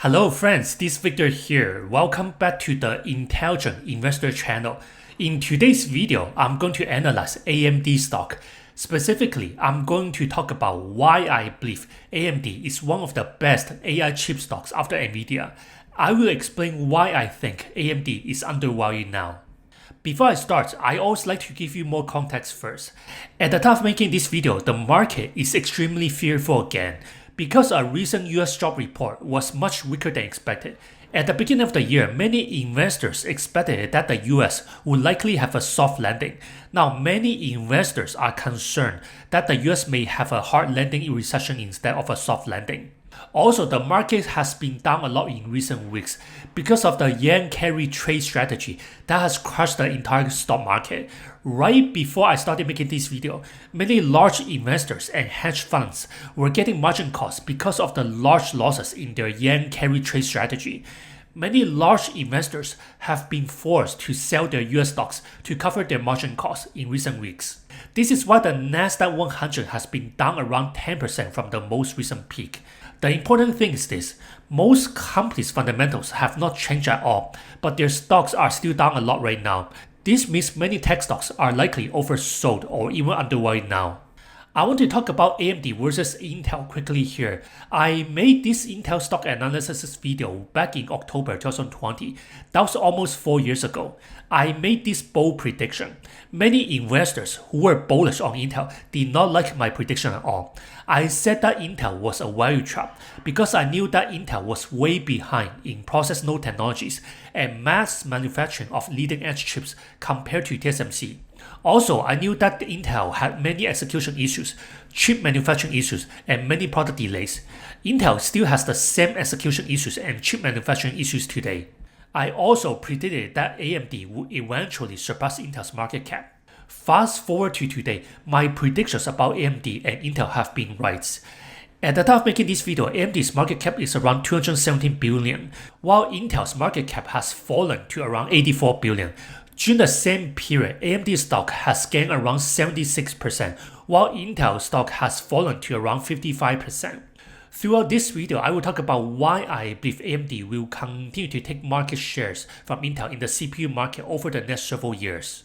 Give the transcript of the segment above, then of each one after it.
Hello friends, this is Victor here. Welcome back to the Intelligent Investor channel. In today's video, I'm going to analyze AMD stock. Specifically, I'm going to talk about why I believe AMD is one of the best AI chip stocks after Nvidia. I will explain why I think AMD is undervalued now. Before I start, I always like to give you more context first. At the time of making this video, the market is extremely fearful again, because a recent US job report was much weaker than expected. At the beginning of the year, many investors expected that the US would likely have a soft landing. Now, many investors are concerned that the US may have a hard landing recession instead of a soft landing. Also, the market has been down a lot in recent weeks because of the yen carry trade strategy that has crushed the entire stock market. Right before I started making this video, many large investors and hedge funds were getting margin calls because of the large losses in their yen carry trade strategy. Many large investors have been forced to sell their US stocks to cover their margin costs in recent weeks. This is why the Nasdaq 100 has been down around 10% from the most recent peak. The important thing is this: most companies' fundamentals have not changed at all, but their stocks are still down a lot right now. This means many tech stocks are likely oversold or even undervalued now. I want to talk about AMD versus Intel quickly here. I made this Intel stock analysis video back in October 2020. That was almost 4 years ago. I made this bold prediction. Many investors who were bullish on Intel did not like my prediction at all. I said that Intel was a value trap because I knew that Intel was way behind in process node technologies and mass manufacturing of leading edge chips compared to TSMC. Also, I knew that Intel had many execution issues, chip manufacturing issues, and many product delays. Intel still has the same execution issues and chip manufacturing issues today. I also predicted that AMD would eventually surpass Intel's market cap. Fast forward to today, my predictions about AMD and Intel have been right. At the time of making this video, AMD's market cap is around 217 billion, while Intel's market cap has fallen to around 84 billion. During the same period, AMD stock has gained around 76%, while Intel stock has fallen to around 55%. Throughout this video, I will talk about why I believe AMD will continue to take market shares from Intel in the CPU market over the next several years.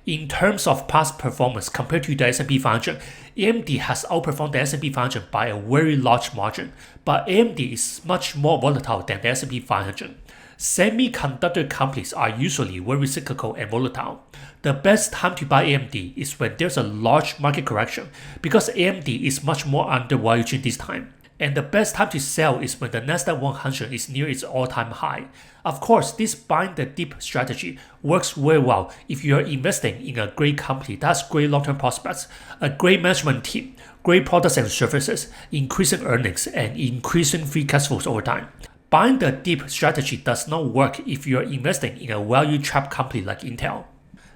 In terms of past performance compared to the S&P 500, AMD has outperformed the S&P 500 by a very large margin, but AMD is much more volatile than the S&P 500. Semiconductor companies are usually very cyclical and volatile. The best time to buy AMD is when there's a large market correction because AMD is much more undervalued during this time. And the best time to sell is when the Nasdaq 100 is near its all-time high. Of course, this buying the dip strategy works very well if you are investing in a great company that has great long-term prospects, a great management team, great products and services, increasing earnings, and increasing free cash flows over time. Buying the dip strategy does not work if you are investing in a value trap company like Intel.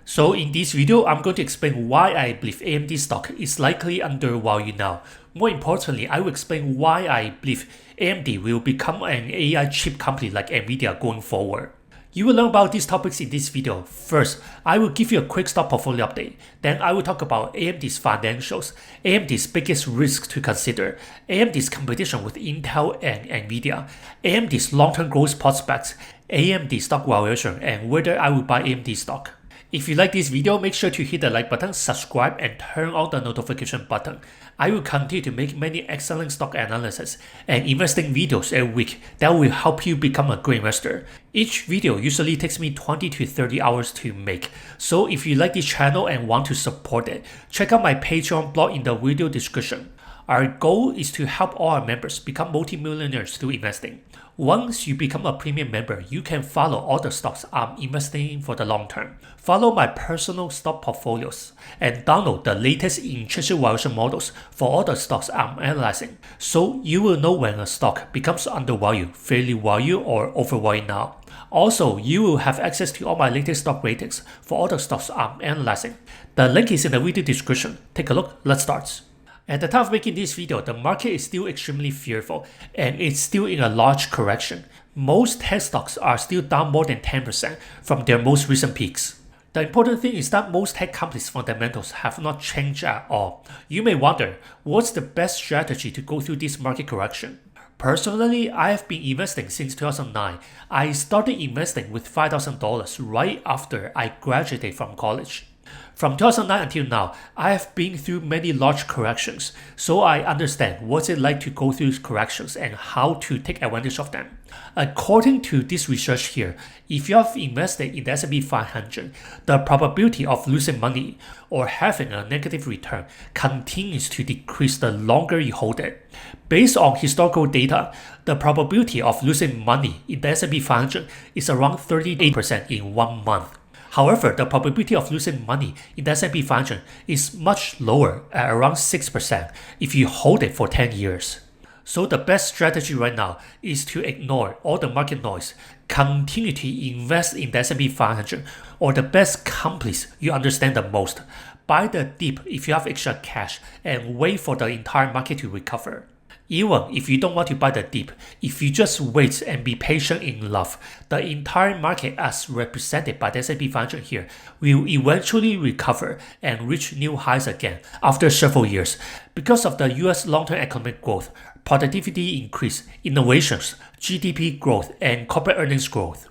So in this video, I'm going to explain why I believe AMD stock is likely undervalued now. More importantly, I will explain why I believe AMD will become an AI chip company like Nvidia going forward. You will learn about these topics in this video. First, I will give you a quick stock portfolio update. Then I will talk about AMD's financials, AMD's biggest risks to consider, AMD's competition with Intel and Nvidia, AMD's long-term growth prospects, AMD stock valuation, and whether I will buy AMD stock. If you like this video, make sure to hit the like button, subscribe, and turn on the notification button. I will continue to make many excellent stock analysis and investing videos every week that will help you become a great investor. Each video usually takes me 20 to 30 hours to make, so if you like this channel and want to support it, check out my Patreon blog in the video description. Our goal is to help all our members become multimillionaires through investing. Once you become a premium member, you can follow all the stocks I'm investing in for the long term, follow my personal stock portfolios, and download the latest intrinsic valuation models for all the stocks I'm analyzing, so you will know when a stock becomes undervalued, fairly valued, or overvalued now. Also, you will have access to all my latest stock ratings for all the stocks I'm analyzing. The link is in the video description. Take a look, let's start. At the time of making this video, the market is still extremely fearful and it's still in a large correction. Most tech stocks are still down more than 10% from their most recent peaks. The important thing is that most tech companies' fundamentals have not changed at all. You may wonder, what's the best strategy to go through this market correction? Personally, I have been investing since 2009. I started investing with $5,000 right after I graduated from college. From 2009 until now, I have been through many large corrections, so I understand what it's like to go through corrections and how to take advantage of them. According to this research here, if you have invested in the S&P 500, the probability of losing money or having a negative return continues to decrease the longer you hold it. Based on historical data, the probability of losing money in the S&P 500 is around 38% in 1 month. However, the probability of losing money in the S&P 500 is much lower at around 6% if you hold it for 10 years. So the best strategy right now is to ignore all the market noise, continue to invest in the S&P 500 or the best companies you understand the most. Buy the dip if you have extra cash and wait for the entire market to recover. Even if you don't want to buy the dip, if you just wait and be patient in love, the entire market as represented by the S&P 500 here will eventually recover and reach new highs again after several years because of the US long-term economic growth, productivity increase, innovations, GDP growth, and corporate earnings growth.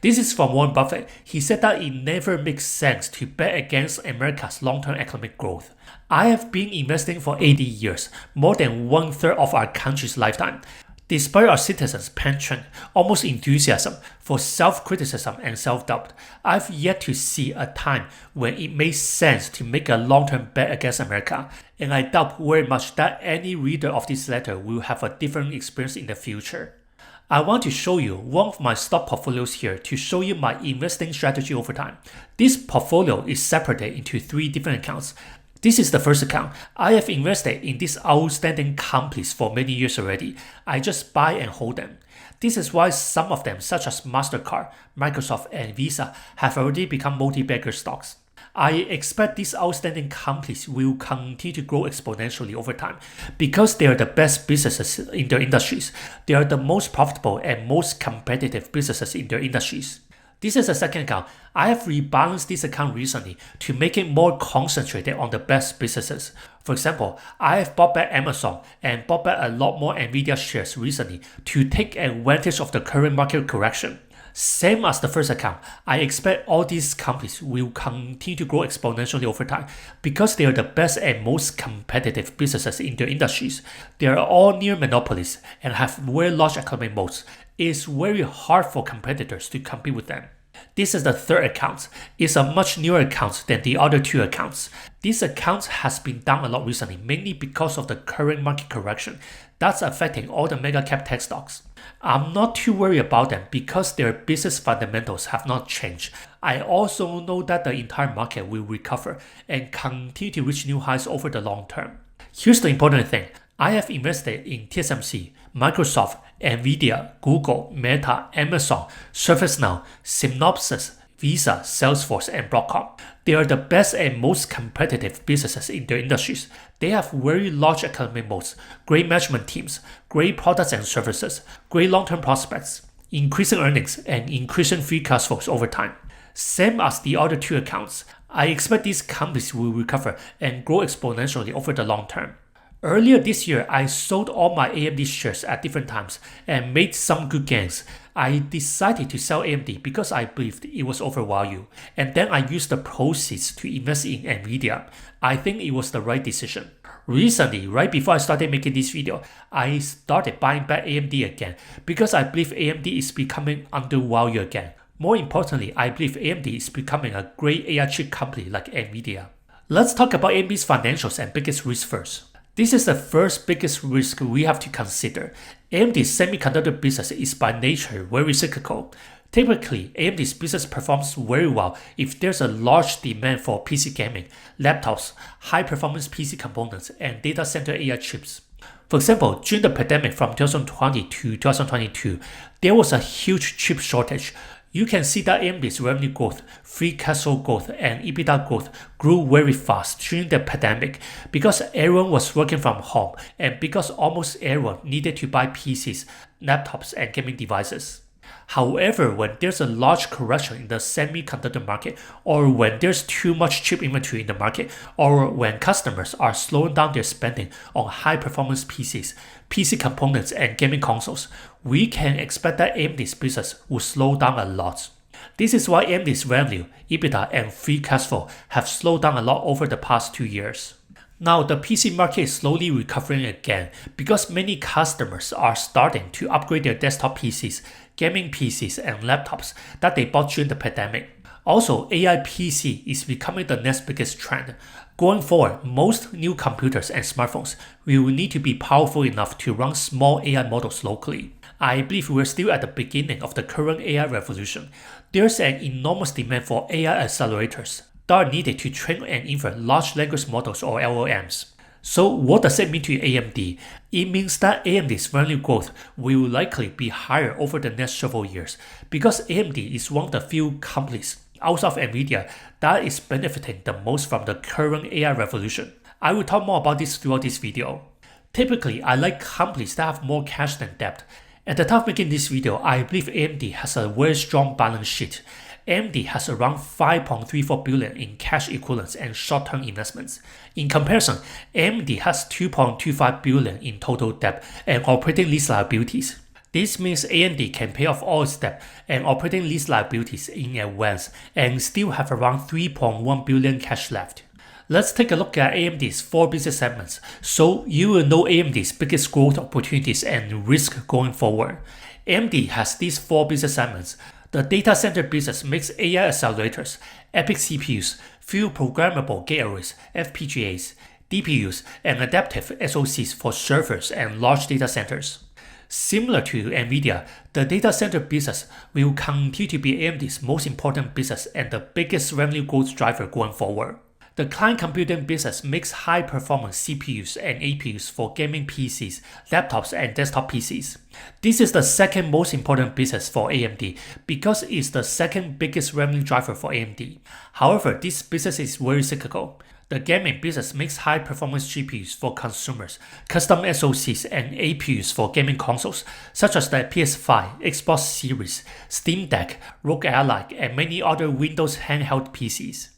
This is from Warren Buffett. He said that it never makes sense to bet against America's long-term economic growth. I have been investing for 80 years, more than 1/3 of our country's lifetime. Despite our citizens' penchant, almost enthusiasm for self-criticism and self-doubt, I've yet to see a time when it made sense to make a long-term bet against America, and I doubt very much that any reader of this letter will have a different experience in the future. I want to show you one of my stock portfolios here to show you my investing strategy over time. This portfolio is separated into 3 different accounts. This is the first account. I have invested in these outstanding companies for many years already. I just buy and hold them. This is why some of them, such as MasterCard, Microsoft, and Visa, have already become multi-bagger stocks. I expect these outstanding companies will continue to grow exponentially over time because they are the best businesses in their industries. They are the most profitable and most competitive businesses in their industries. This is the second account. I have rebalanced this account recently to make it more concentrated on the best businesses. For example, I have bought back Amazon and bought back a lot more Nvidia shares recently to take advantage of the current market correction. Same as the first account, I expect all these companies will continue to grow exponentially over time because they are the best and most competitive businesses in their industries. They are all near monopolies and have very large economic moats. It is very hard for competitors to compete with them. This is the third account. It's a much newer account than the other 2 accounts. This account has been down a lot recently, mainly because of the current market correction that's affecting all the mega cap tech stocks. I'm not too worried about them because their business fundamentals have not changed. I also know that the entire market will recover and continue to reach new highs over the long term. Here's the important thing. I have invested in TSMC, Microsoft, Nvidia, Google, Meta, Amazon, ServiceNow, Synopsys, Visa, Salesforce, and Broadcom. They are the best and most competitive businesses in their industries. They have very large economic moats, great management teams, great products and services, great long-term prospects, increasing earnings, and increasing free cash flows over time. Same as the other 2 accounts, I expect these companies will recover and grow exponentially over the long term. Earlier this year, I sold all my AMD shares at different times and made some good gains. I decided to sell AMD because I believed it was overvalued, and then I used the proceeds to invest in Nvidia. I think it was the right decision. Recently, right before I started making this video, I started buying back AMD again because I believe AMD is becoming undervalued again. More importantly, I believe AMD is becoming a great AI chip company like Nvidia. Let's talk about AMD's financials and biggest risk first. This is the first biggest risk we have to consider. AMD's semiconductor business is by nature very cyclical. Typically, AMD's business performs very well if there's a large demand for PC gaming, laptops, high-performance PC components, and data center AI chips. For example, during the pandemic from 2020 to 2022, there was a huge chip shortage. You can see that AMD's revenue growth, free cash flow growth, and EBITDA growth grew very fast during the pandemic because everyone was working from home and because almost everyone needed to buy PCs, laptops, and gaming devices. However, when there's a large correction in the semiconductor market, or when there's too much chip inventory in the market, or when customers are slowing down their spending on high-performance PCs, PC components, and gaming consoles, we can expect that AMD's business will slow down a lot. This is why AMD's revenue, EBITDA, and free cash flow have slowed down a lot over the past 2 years. Now, the PC market is slowly recovering again because many customers are starting to upgrade their desktop PCs, gaming PCs, and laptops that they bought during the pandemic. Also, AI PC is becoming the next biggest trend. Going forward, most new computers and smartphones will need to be powerful enough to run small AI models locally. I believe we're still at the beginning of the current AI revolution. There's an enormous demand for AI accelerators that are needed to train and infer large language models or LLMs. So what does it mean to AMD? It means that AMD's revenue growth will likely be higher over the next several years because AMD is one of the few companies outside of Nvidia that is benefiting the most from the current AI revolution. I will talk more about this throughout this video. Typically, I like companies that have more cash than debt. At the time of making this video, I believe AMD has a very strong balance sheet. AMD has around $5.34 billion in cash equivalents and short-term investments. In comparison, AMD has $2.25 billion in total debt and operating lease liabilities. This means AMD can pay off all its debt and operating lease liabilities in advance and still have around $3.1 billion cash left. Let's take a look at AMD's 4 business segments so you will know AMD's biggest growth opportunities and risk going forward. AMD has these 4 business segments. The data center business makes AI accelerators, EPYC CPUs, few programmable gate arrays, FPGAs, DPUs, and adaptive SoCs for servers and large data centers. Similar to Nvidia, the data center business will continue to be AMD's most important business and the biggest revenue growth driver going forward. The client computing business makes high-performance CPUs and APUs for gaming PCs, laptops, and desktop PCs. This is the second most important business for AMD because it's the second biggest revenue driver for AMD. However, this business is very cyclical. The gaming business makes high-performance GPUs for consumers, custom SoCs, and APUs for gaming consoles, such as the PS5, Xbox Series, Steam Deck, ROG Ally, and many other Windows handheld PCs.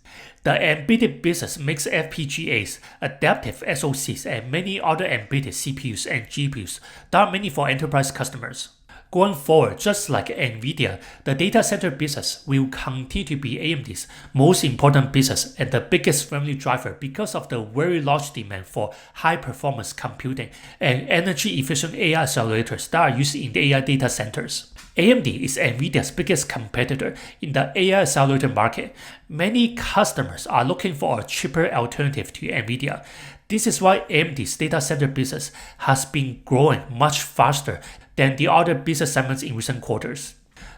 The embedded business makes FPGAs, adaptive SoCs, and many other embedded CPUs and GPUs that are mainly for enterprise customers. Going forward, just like Nvidia, the data center business will continue to be AMD's most important business and the biggest revenue driver because of the very large demand for high-performance computing and energy-efficient AI accelerators that are used in the AI data centers. AMD is Nvidia's biggest competitor in the AI accelerator market. Many customers are looking for a cheaper alternative to Nvidia. This is why AMD's data center business has been growing much faster than the other business segments in recent quarters.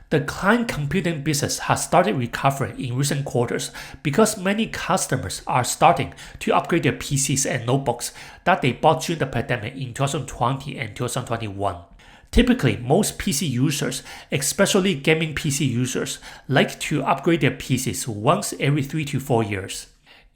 The client computing business has started recovering in recent quarters because many customers are starting to upgrade their PCs and notebooks that they bought during the pandemic in 2020 and 2021. Typically, most PC users, especially gaming PC users, like to upgrade their PCs once every 3 to 4 years.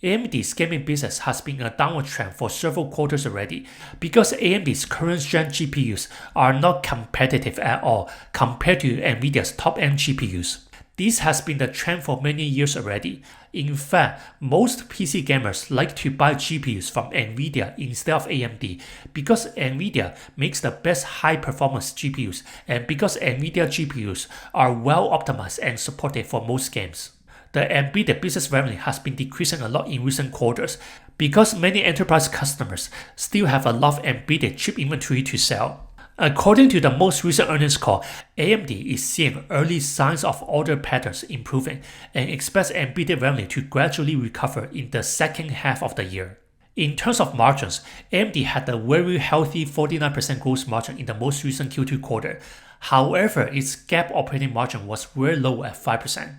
AMD's gaming business has been a downward trend for several quarters already because AMD's current-gen GPUs are not competitive at all compared to Nvidia's top-end GPUs. This has been the trend for many years already. In fact, most PC gamers like to buy GPUs from Nvidia instead of AMD because Nvidia makes the best high-performance GPUs and because Nvidia GPUs are well optimized and supported for most games. The embedded business revenue has been decreasing a lot in recent quarters because many enterprise customers still have a lot of embedded chip inventory to sell. According to the most recent earnings call, AMD is seeing early signs of order patterns improving and expects embedded revenue to gradually recover in the second half of the year. In terms of margins, AMD had a very healthy 49% gross margin in the most recent Q2 quarter. However, its GAAP operating margin was very low at 5%.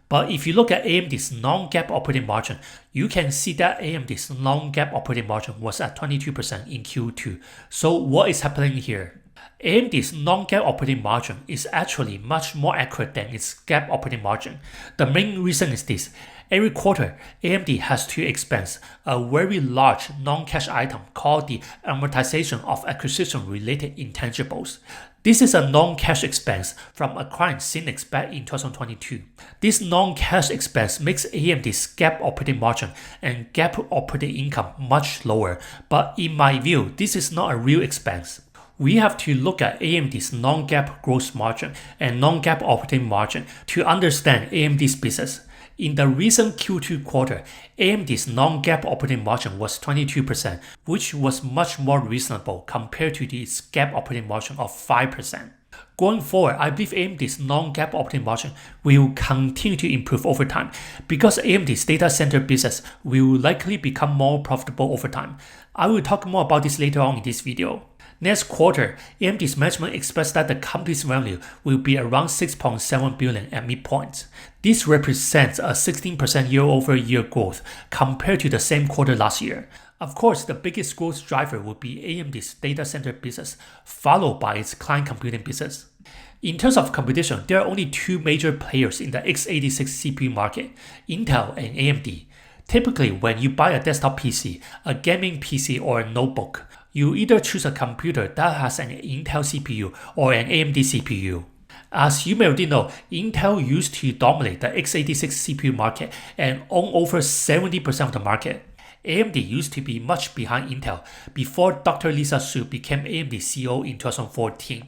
But if you look at AMD's non-GAAP operating margin, you can see that AMD's non-GAAP operating margin was at 22% in Q2. So what is happening here? AMD's non-GAAP operating margin is actually much more accurate than its GAAP operating margin. The main reason is this. Every quarter, AMD has to expense a very large non-cash item called the amortization of acquisition-related intangibles. This is a non-cash expense from acquiring Synnex back in 2022. This non-cash expense makes AMD's GAAP operating margin and GAAP operating income much lower, but in my view, this is not a real expense. We have to look at AMD's non-GAAP gross margin and non-GAAP operating margin to understand AMD's business. In the recent Q2 quarter, AMD's non-GAAP operating margin was 22%, which was much more reasonable compared to its GAAP operating margin of 5%. Going forward, I believe AMD's non-GAAP operating margin will continue to improve over time because AMD's data center business will likely become more profitable over time. I will talk more about this later on in this video. Next quarter, AMD's management expects that the company's revenue will be around $6.7 billion at midpoint. This represents a 16% year-over-year growth compared to the same quarter last year. Of course, the biggest growth driver will be AMD's data center business, followed by its client computing business. In terms of competition, there are only two major players in the x86 CPU market, Intel and AMD. Typically, when you buy a desktop PC, a gaming PC, or a notebook, you either choose a computer that has an Intel CPU or an AMD CPU. As you may already know, Intel used to dominate the x86 CPU market and own over 70% of the market. AMD used to be much behind Intel before Dr. Lisa Su became AMD CEO in 2014.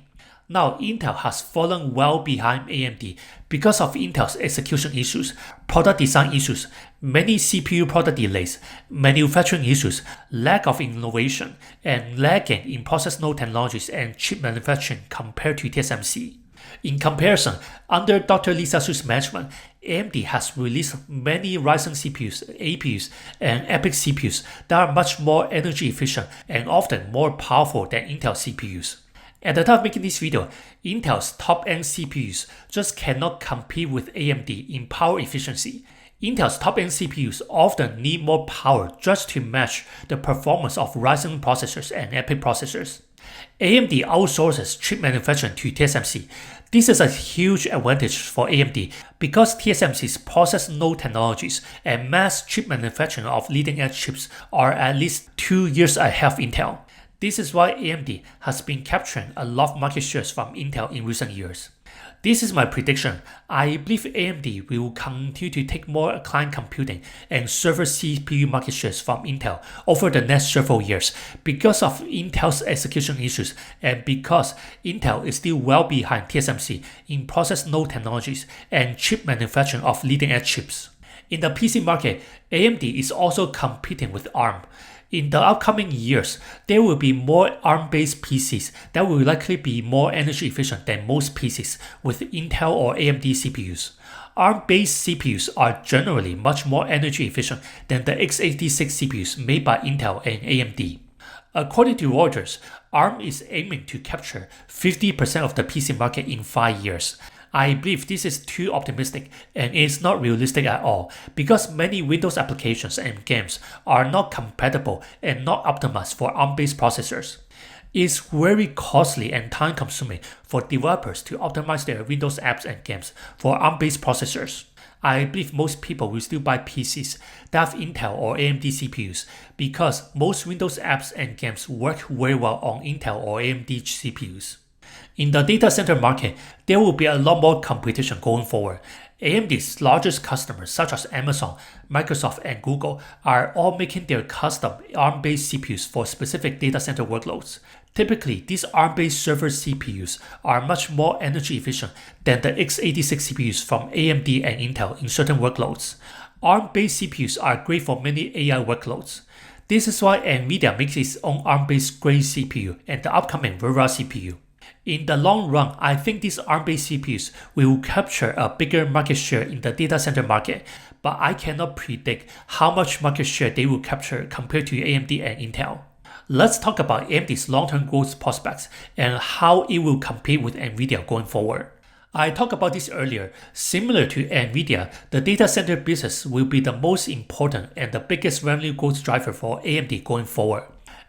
Now, Intel has fallen well behind AMD because of Intel's execution issues, product design issues, many CPU product delays, manufacturing issues, lack of innovation, and lagging in process node technologies and chip manufacturing compared to TSMC. In comparison, under Dr. Lisa Su's management, AMD has released many Ryzen CPUs, APUs, and EPYC CPUs that are much more energy efficient and often more powerful than Intel CPUs. At the time of making this video, Intel's top-end CPUs just cannot compete with AMD in power efficiency. Intel's top-end CPUs often need more power just to match the performance of Ryzen processors and EPYC processors. AMD outsources chip manufacturing to TSMC. This is a huge advantage for AMD because TSMC's process node technologies and mass chip manufacturing of leading-edge chips are at least 2 years ahead of Intel. This is why AMD has been capturing a lot of market shares from Intel in recent years. This is my prediction. I believe AMD will continue to take more client computing and server CPU market shares from Intel over the next several years because of Intel's execution issues and because Intel is still well behind TSMC in process node technologies and chip manufacturing of leading-edge chips. In the PC market, AMD is also competing with ARM. In the upcoming years, there will be more ARM-based PCs that will likely be more energy efficient than most PCs with Intel or AMD CPUs. ARM-based CPUs are generally much more energy efficient than the x86 CPUs made by Intel and AMD. According to Reuters, ARM is aiming to capture 50% of the PC market in 5 years. I believe this is too optimistic and it's not realistic at all because many Windows applications and games are not compatible and not optimized for ARM-based processors. It's very costly and time-consuming for developers to optimize their Windows apps and games for ARM-based processors. I believe most people will still buy PCs that have Intel or AMD CPUs because most Windows apps and games work very well on Intel or AMD CPUs. In the data center market, there will be a lot more competition going forward. AMD's largest customers such as Amazon, Microsoft, and Google are all making their custom ARM-based CPUs for specific data center workloads. Typically, these ARM-based server CPUs are much more energy efficient than the x86 CPUs from AMD and Intel in certain workloads. ARM-based CPUs are great for many AI workloads. This is why Nvidia makes its own ARM-based Grace CPU and the upcoming Vera CPU. In the long run, I think these ARM-based CPUs will capture a bigger market share in the data center market, but I cannot predict how much market share they will capture compared to AMD and Intel. Let's talk about AMD's long-term growth prospects and how it will compete with Nvidia going forward. I talked about this earlier. Similar to Nvidia, the data center business will be the most important and the biggest revenue growth driver for AMD going forward.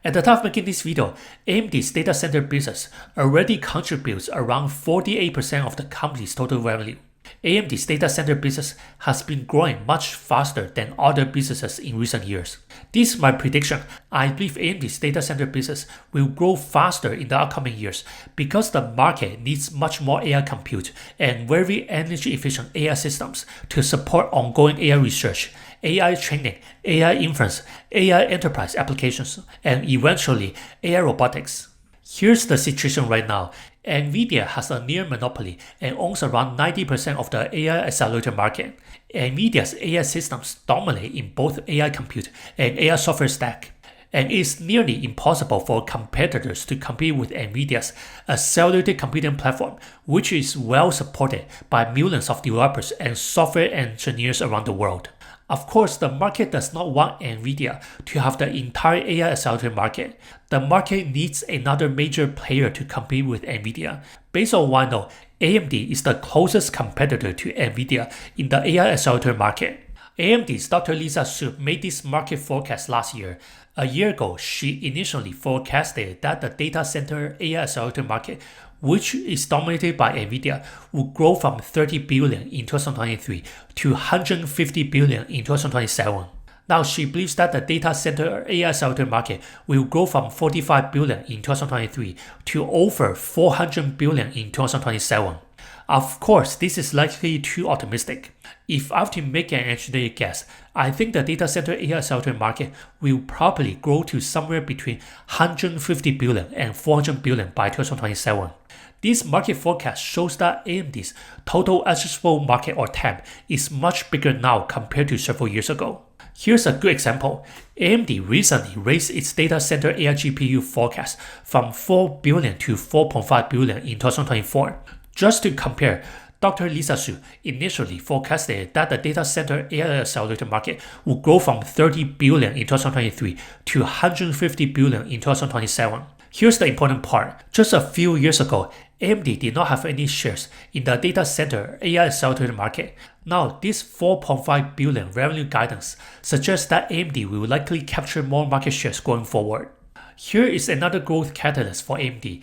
At the time of making this video, AMD's data center business already contributes around 48% of the company's total revenue. AMD's data center business has been growing much faster than other businesses in recent years. This is my prediction. I believe AMD's data center business will grow faster in the upcoming years because the market needs much more AI compute and very energy efficient AI systems to support ongoing AI research, AI training, AI inference, AI enterprise applications, and eventually AI robotics. Here's the situation right now. Nvidia has a near monopoly and owns around 90% of the AI accelerator market. Nvidia's AI systems dominate in both AI compute and AI software stack, and it's nearly impossible for competitors to compete with Nvidia's accelerated computing platform, which is well supported by millions of developers and software engineers around the world. Of course, the market does not want Nvidia to have the entire AI accelerator market. The market needs another major player to compete with Nvidia. Based on what I know, AMD is the closest competitor to Nvidia in the AI accelerator market. AMD's Dr. Lisa Su made this market forecast last year. A year ago, she initially forecasted that the data center AI accelerator market, which is dominated by Nvidia, would grow from 30 billion in 2023 to 150 billion in 2027. Now she believes that the data center AI accelerator market will grow from 45 billion in 2023 to over 400 billion in 2027. Of course, this is likely too optimistic. If I have to make an engineering guess, I think the data center AI accelerator market will probably grow to somewhere between 150 billion and 400 billion by 2027. This market forecast shows that AMD's total addressable market or TAM is much bigger now compared to several years ago. Here's a good example. AMD recently raised its data center AI GPU forecast from 4 billion to 4.5 billion in 2024. Just to compare, Dr. Lisa Su initially forecasted that the data center AI accelerator market would grow from 30 billion in 2023 to 150 billion in 2027. Here's the important part. Just a few years ago, AMD did not have any shares in the data center AI accelerator market. Now, this 4.5 billion revenue guidance suggests that AMD will likely capture more market shares going forward. Here is another growth catalyst for AMD.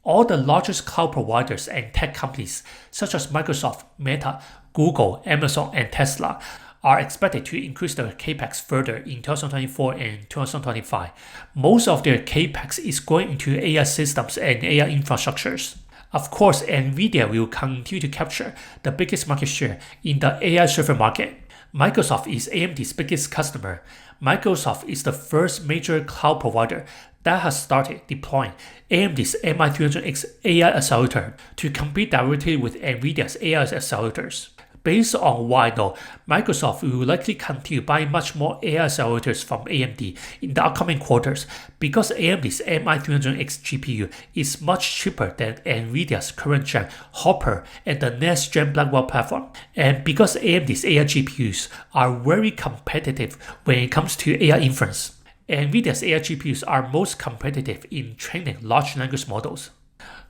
All the largest cloud providers and tech companies such as Microsoft, Meta, Google, Amazon, and Tesla are expected to increase their capex further in 2024 and 2025. Most of their capex is going into AI systems and AI infrastructures. Of course, Nvidia will continue to capture the biggest market share in the AI server market. Microsoft is AMD's biggest customer. Microsoft is the first major cloud provider that has started deploying AMD's MI300X AI accelerator to compete directly with Nvidia's AI accelerators. Based on what I know, Microsoft will likely continue buying much more AI accelerators from AMD in the upcoming quarters because AMD's MI300X GPU is much cheaper than Nvidia's current gen Hopper and the next gen Blackwell platform, and because AMD's AI GPUs are very competitive when it comes to AI inference. Nvidia's AI GPUs are most competitive in training large language models.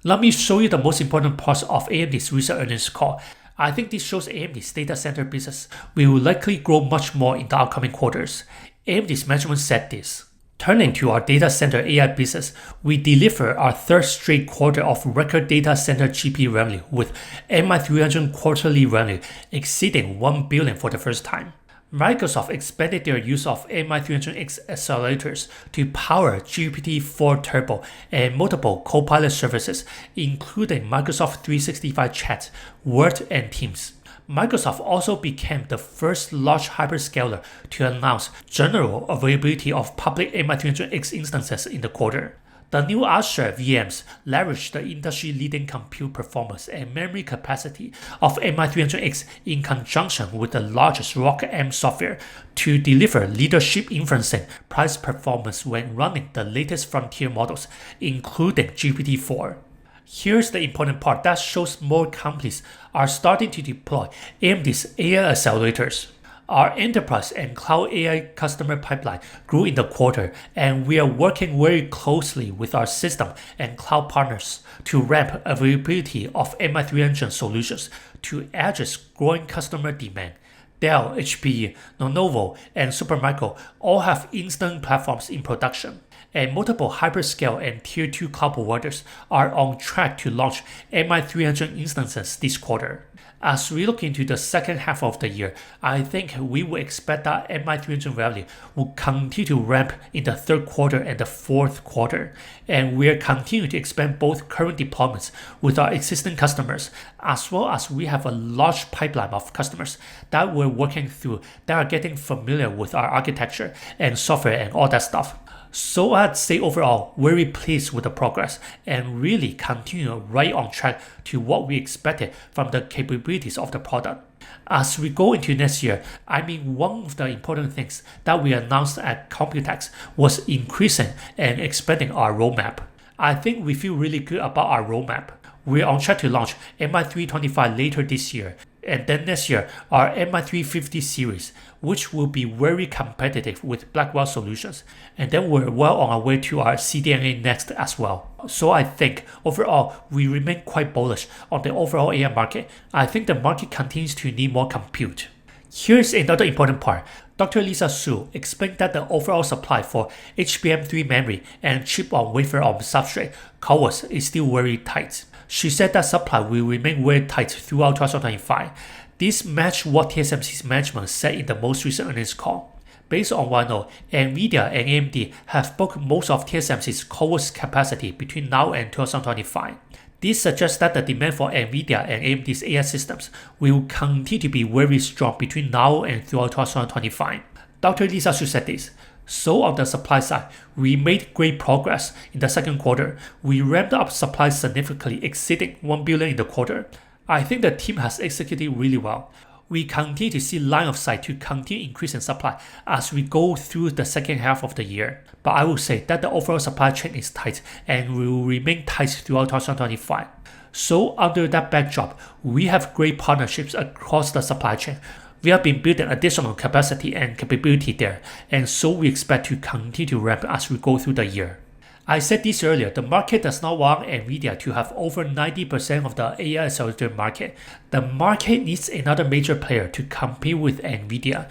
Let me show you the most important parts of AMD's recent earnings call. I think this shows AMD's data center business will likely grow much more in the upcoming quarters. AMD's management said this. Turning to our data center AI business, we deliver our third straight quarter of record data center GPU revenue with MI300 quarterly revenue exceeding 1 billion for the first time. Microsoft expanded their use of MI300X accelerators to power GPT-4 Turbo and multiple Copilot services, including Microsoft 365 Chat, Word, and Teams. Microsoft also became the first large hyperscaler to announce general availability of public MI300X instances in the quarter. The new Azure VMs leverage the industry-leading compute performance and memory capacity of MI300X in conjunction with the largest ROCm software to deliver leadership inferencing price performance when running the latest frontier models, including GPT-4. Here's the important part that shows more companies are starting to deploy AMD's AI accelerators. Our enterprise and cloud AI customer pipeline grew in the quarter, and we are working very closely with our system and cloud partners to ramp availability of MI300 solutions to address growing customer demand. Dell, HP, Lenovo, and Supermicro all have instant platforms in production. and multiple hyperscale and tier 2 cloud providers are on track to launch MI300 instances this quarter. As we look into the second half of the year, I think we will expect that MI300 value will continue to ramp in the third quarter and the fourth quarter, and we'll continue to expand both current deployments with our existing customers, as well as we have a large pipeline of customers that we're working through that are getting familiar with our architecture and software and all that stuff. So I'd say overall, very pleased with the progress and really continue right on track to what we expected from the capabilities of the product. As we go into next year, one of the important things that we announced at Computex was increasing and expanding our roadmap. I think we feel really good about our roadmap. We're on track to launch MI325 later this year, and then next year our MI350 series, which will be very competitive with Blackwell solutions, and then we're well on our way to our CDNA next as well. So I think overall we remain quite bullish on the overall AI market. I think the market continues to need more compute. Here's another important part. Dr. Lisa Su explained that the overall supply for HBM3 memory and chip-on-wafer-on-substrate CoWoS is still very tight. She said that supply will remain very tight throughout 2025. This matched what TSMC's management said in the most recent earnings call. Based on what I know, Nvidia and AMD have booked most of TSMC's CoWoS capacity between now and 2025. This suggests that the demand for Nvidia and AMD's AI systems will continue to be very strong between now and throughout 2025. Dr. Lisa Su said this. So on the supply side, we made great progress in the second quarter. We ramped up supply significantly, exceeding 1 billion in the quarter. I think the team has executed really well. We continue to see line of sight to continue increasing supply as we go through the second half of the year. But I will say that the overall supply chain is tight and will remain tight throughout 2025. So under that backdrop, we have great partnerships across the supply chain. We have been building additional capacity and capability there, and so we expect to continue to ramp as we go through the year. I said this earlier, the market does not want Nvidia to have over 90% of the AI accelerator market. The market needs another major player to compete with Nvidia.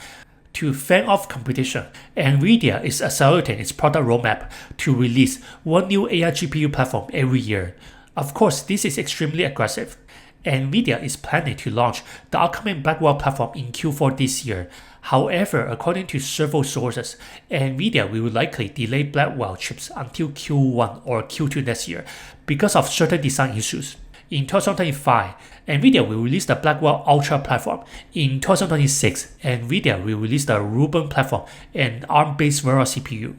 To fend off competition, Nvidia is accelerating its product roadmap to release one new AI GPU platform every year. Of course, this is extremely aggressive. Nvidia is planning to launch the upcoming Blackwell platform in Q4 this year. However, according to several sources, Nvidia will likely delay Blackwell chips until Q1 or Q2 next year because of certain design issues. In 2025, Nvidia will release the Blackwell Ultra platform. In 2026, Nvidia will release the Rubin platform and ARM-based Vera CPU.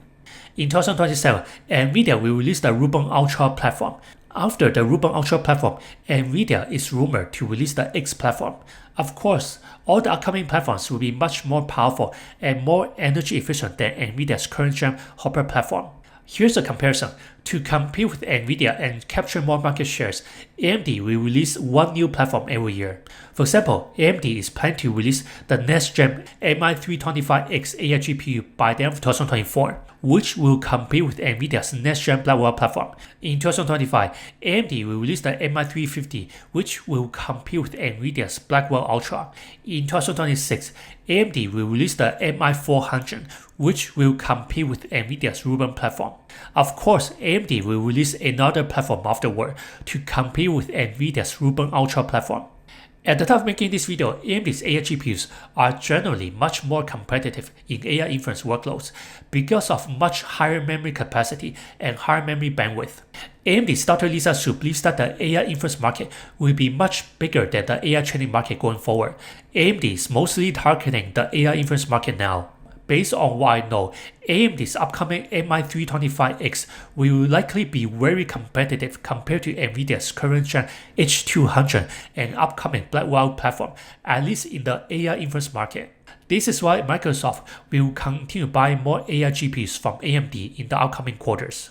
In 2027, Nvidia will release the Rubin Ultra platform. After the Rubin Ultra platform, Nvidia is rumored to release the X platform. Of course, all the upcoming platforms will be much more powerful and more energy efficient than Nvidia's current gen Hopper platform. Here's a comparison. To compete with Nvidia and capture more market shares, AMD will release one new platform every year. For example, AMD is planning to release the next-gen MI325X AI GPU by the end of 2024, which will compete with Nvidia's next-gen Blackwell platform. In 2025, AMD will release the MI350, which will compete with Nvidia's Blackwell Ultra. In 2026, AMD will release the MI400, which will compete with Nvidia's Rubin platform. Of course, AMD will release another platform afterward to compete with Nvidia's Rubin Ultra platform. At the time of making this video, AMD's AI GPUs are generally much more competitive in AI inference workloads because of much higher memory capacity and higher memory bandwidth. AMD's Dr. Lisa Su believes that the AI inference market will be much bigger than the AI training market going forward. AMD is mostly targeting the AI inference market now. Based on what I know, AMD's upcoming MI325X will likely be very competitive compared to Nvidia's current gen H200 and upcoming Blackwell platform, at least in the AI inference market. This is why Microsoft will continue buying more AI GPUs from AMD in the upcoming quarters.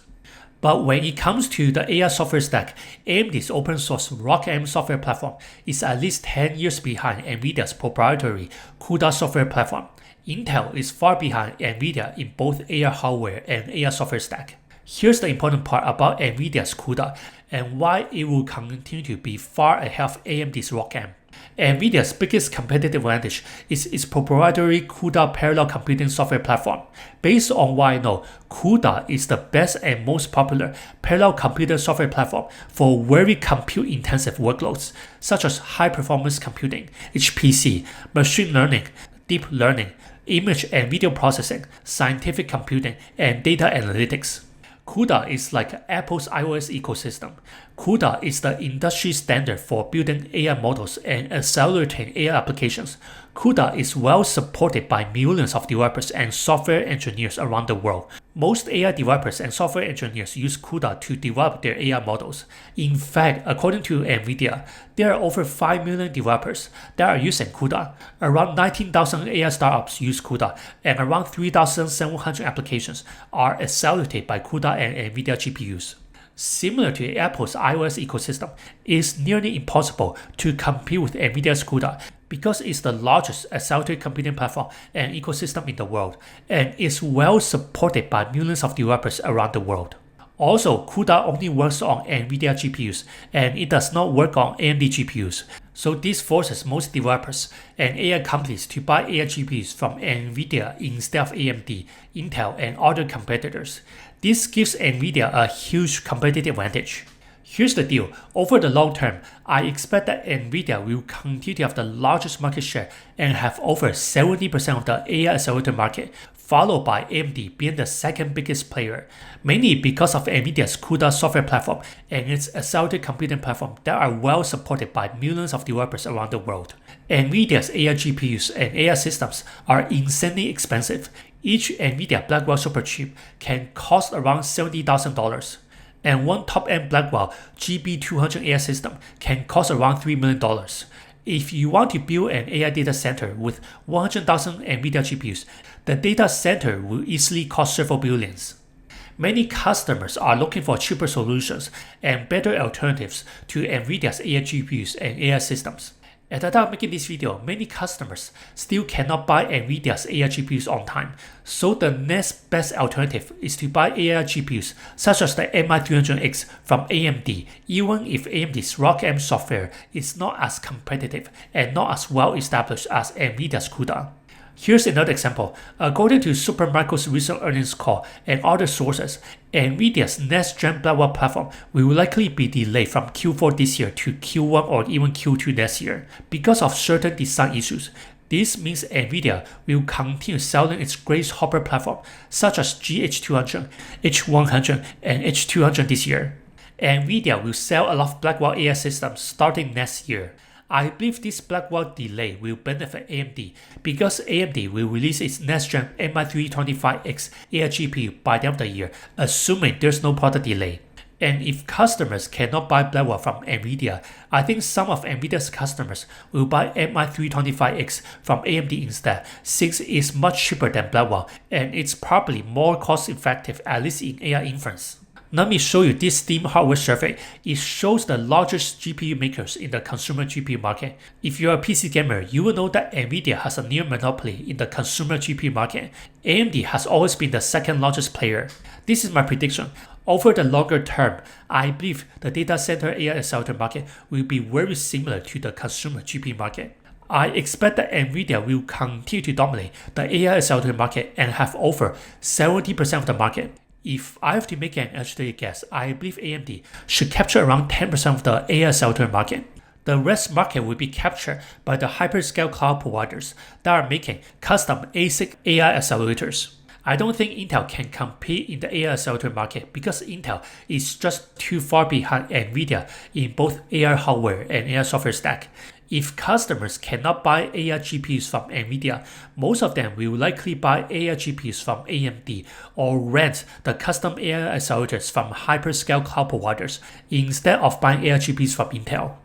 But when it comes to the AI software stack, AMD's open source ROCm software platform is at least 10 years behind Nvidia's proprietary CUDA software platform. Intel is far behind Nvidia in both AI hardware and AI software stack. Here's the important part about Nvidia's CUDA. and why it will continue to be far ahead of AMD's ROCm. NVIDIA's biggest competitive advantage is its proprietary CUDA parallel computing software platform. Based on what I know, CUDA is the best and most popular parallel computer software platform for very compute-intensive workloads, such as high-performance computing, HPC, machine learning, deep learning, image and video processing, scientific computing, and data analytics. CUDA is like Apple's iOS ecosystem. CUDA is the industry standard for building AI models and accelerating AI applications. CUDA is well supported by millions of developers and software engineers around the world. Most AI developers and software engineers use CUDA to develop their AI models. In fact, according to NVIDIA, there are over 5 million developers that are using CUDA. Around 19,000 AI startups use CUDA, and around 3,700 applications are accelerated by CUDA and NVIDIA GPUs. Similar to Apple's iOS ecosystem, it is nearly impossible to compete with NVIDIA's CUDA because it's the largest accelerated computing platform and ecosystem in the world, and is well supported by millions of developers around the world. Also, CUDA only works on NVIDIA GPUs, and it does not work on AMD GPUs. So this forces most developers and AI companies to buy AI GPUs from NVIDIA instead of AMD, Intel, and other competitors. This gives NVIDIA a huge competitive advantage. Here's the deal. Over the long term, I expect that NVIDIA will continue to have the largest market share and have over 70% of the AI accelerator market, followed by AMD being the second biggest player, mainly because of NVIDIA's CUDA software platform and its accelerated computing platform that are well supported by millions of developers around the world. NVIDIA's AI GPUs and AI systems are insanely expensive. Each NVIDIA Blackwell superchip can cost around $70,000. And one top-end Blackwell GB200 AI system can cost around $3 million. If you want to build an AI data center with 100,000 NVIDIA GPUs, the data center will easily cost several billions. Many customers are looking for cheaper solutions and better alternatives to NVIDIA's AI GPUs and AI systems. At the time of making this video, many customers still cannot buy NVIDIA's AI GPUs on time, so the next best alternative is to buy AI GPUs such as the MI300X from AMD, even if AMD's ROCm software is not as competitive and not as well established as NVIDIA's CUDA. Here's another example. According to Supermicro's recent earnings call and other sources, NVIDIA's next-gen Blackwell platform will likely be delayed from Q4 this year to Q1 or even Q2 next year because of certain design issues. This means NVIDIA will continue selling its Grace Hopper platform such as GH200, H100, and H200 this year. NVIDIA will sell a lot of Blackwell AI systems starting next year. I believe this Blackwell delay will benefit AMD because AMD will release its next-gen MI325X AI GPU by the end of the year, assuming there's no product delay. And if customers cannot buy Blackwell from NVIDIA, I think some of NVIDIA's customers will buy MI325X from AMD instead, since it's much cheaper than Blackwell and it's probably more cost-effective, at least in AI inference. Let me show you this Steam hardware survey. It shows the largest GPU makers in the consumer GPU market. If you're a PC gamer, you will know that NVIDIA has a near monopoly in the consumer GPU market. AMD has always been the second largest player. This is my prediction. Over the longer term, I believe the data center AI accelerator market will be very similar to the consumer GPU market. I expect that NVIDIA will continue to dominate the AI accelerator market and have over 70% of the market. If I have to make an educated guess, I believe AMD should capture around 10% of the AI accelerator market. The rest market will be captured by the hyperscale cloud providers that are making custom ASIC AI accelerators. I don't think Intel can compete in the AI accelerator market because Intel is just too far behind NVIDIA in both AI hardware and AI software stack. If customers cannot buy AI GPUs from NVIDIA, most of them will likely buy AI GPUs from AMD or rent the custom AI accelerators from hyperscale cloud providers instead of buying AI GPUs from Intel.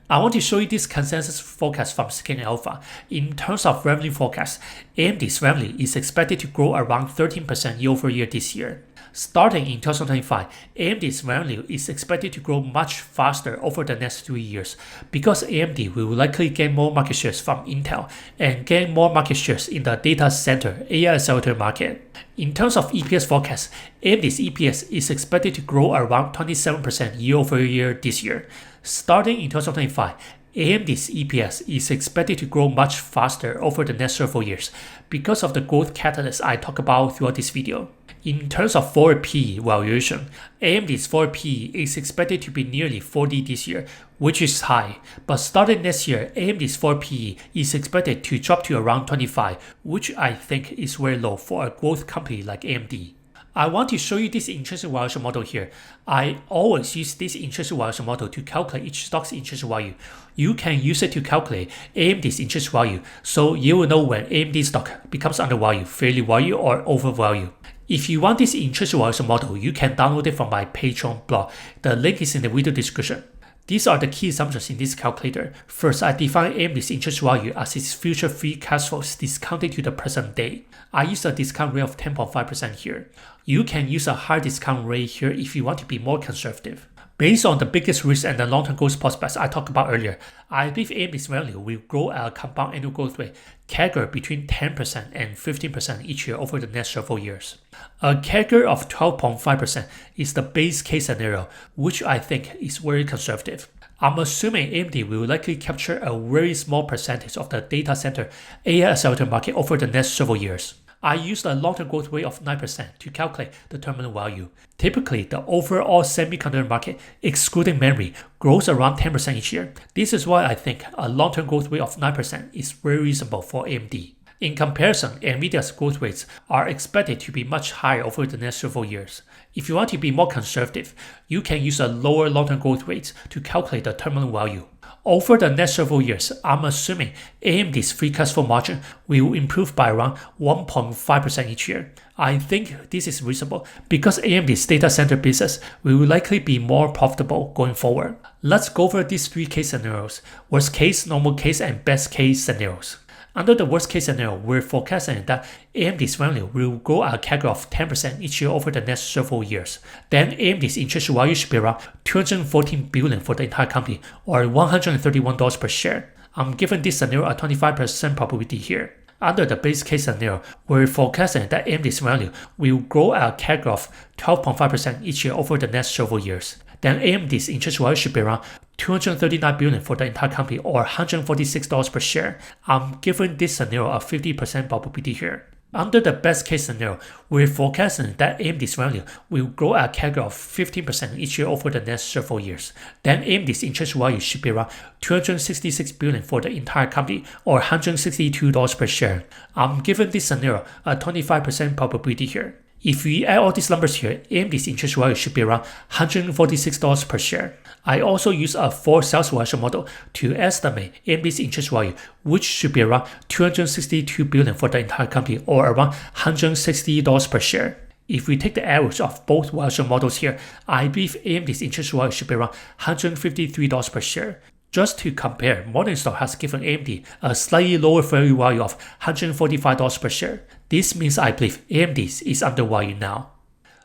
I want to show you this consensus forecast from Scan Alpha. In terms of revenue forecast, AMD's revenue is expected to grow around 13% year over year this year. Starting in 2025, AMD's value is expected to grow much faster over the next 3 years because AMD will likely gain more market shares from Intel and gain more market shares in the data center AI accelerator market. In terms of EPS forecast, AMD's EPS is expected to grow around 27% year over year this year. Starting in 2025, AMD's EPS is expected to grow much faster over the next several years because of the growth catalysts I talk about throughout this video. In terms of forward PE valuation, AMD's forward PE is expected to be nearly 40 this year, which is high. But starting next year, AMD's forward PE is expected to drop to around 25, which I think is very low for a growth company like AMD. I want to show you this intrinsic valuation model here. I always use this intrinsic valuation model to calculate each stock's intrinsic value. You can use it to calculate AMD's intrinsic value, so you will know when AMD stock becomes undervalued, fairly valued, or overvalued. If you want this intrinsic valuation model, you can download it from my Patreon blog. The link is in the video description. These are the key assumptions in this calculator. First, I define AMD's intrinsic value as its future free cash flows discounted to the present day. I use a discount rate of 10.5% here. You can use a higher discount rate here if you want to be more conservative. Based on the biggest risk and the long-term growth prospects I talked about earlier, I believe AMD's value will grow at a compound annual growth rate CAGR between 10% and 15% each year over the next several years. A CAGR of 12.5% is the base case scenario, which I think is very conservative. I'm assuming AMD will likely capture a very small percentage of the data center AI accelerator market over the next several years. I used a long-term growth rate of 9% to calculate the terminal value. Typically, the overall semiconductor market, excluding memory, grows around 10% each year. This is why I think a long-term growth rate of 9% is very reasonable for AMD. In comparison, Nvidia's growth rates are expected to be much higher over the next several years. If you want to be more conservative, you can use a lower long-term growth rate to calculate the terminal value. Over the next several years, I'm assuming AMD's free cash flow margin will improve by around 1.5% each year. I think this is reasonable because AMD's data center business will likely be more profitable going forward. Let's go over these three case scenarios: worst case, normal case, and best case scenarios. Under the worst case scenario, we're forecasting that AMD's value will grow at a CAGR of 10% each year over the next several years. Then AMD's intrinsic value should be around $214 billion for the entire company, or $131 per share. I'm giving this scenario a 25% probability here. Under the base case scenario, we're forecasting that AMD's value will grow at a CAGR of 12.5% each year over the next several years. Then AMD's intrinsic value should be around $239 billion for the entire company, or $146 per share. I'm giving this scenario a 50% probability here. Under the best case scenario, we're forecasting that AMD's value will grow at a CAGR of 15% each year over the next several years. Then AMD's intrinsic value should be around $266 billion for the entire company, or $162 per share. I'm giving this scenario a 25% probability here. If we add all these numbers here, AMD's intrinsic value should be around $146 per share. I also use a forward sales valuation model to estimate AMD's intrinsic value, which should be around $262 billion for the entire company, or around $160 per share. If we take the average of both valuation models here, I believe AMD's intrinsic value should be around $153 per share. Just to compare, Morningstar has given AMD a slightly lower fair value of $145 per share. This means I believe AMD is undervalued now.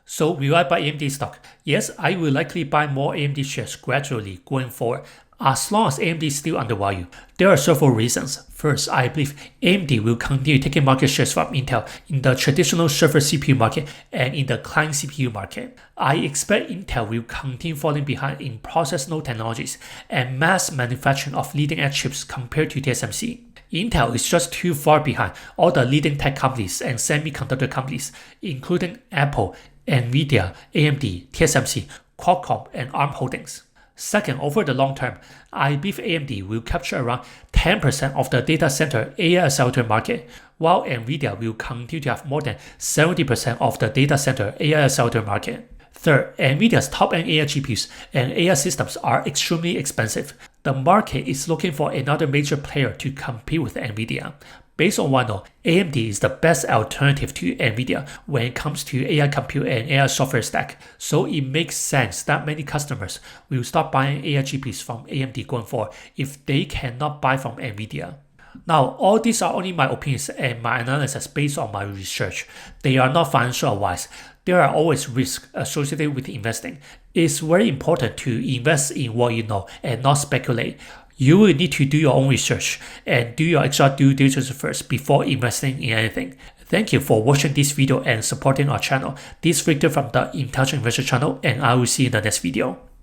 So will I buy AMD stock? Yes, I will likely buy more AMD shares gradually going forward, as long as AMD is still undervalued. There are several reasons. First, I believe AMD will continue taking market shares from Intel in the traditional server CPU market and in the client CPU market. I expect Intel will continue falling behind in process node technologies and mass manufacturing of leading-edge chips compared to TSMC. Intel is just too far behind all the leading tech companies and semiconductor companies, including Apple, Nvidia, AMD, TSMC, Qualcomm, and ARM Holdings. Second, over the long term, I believe AMD will capture around 10% of the data center AI accelerator market, while Nvidia will continue to have more than 70% of the data center AI accelerator market. Third, Nvidia's top-end AI GPUs and AI systems are extremely expensive. The market is looking for another major player to compete with Nvidia. Based on what I know, AMD is the best alternative to Nvidia when it comes to AI compute and AI software stack, so it makes sense that many customers will start buying AI GPUs from AMD going forward if they cannot buy from Nvidia. Now, all these are only my opinions and my analysis based on my research. They are not financial advice. There are always risks associated with investing. It's very important to invest in what you know and not speculate. You will need to do your own research and do your extra due diligence first before investing in anything. Thank you for watching this video and supporting our channel. This is Victor from the Intelligent Investor channel, and I will see you in the next video.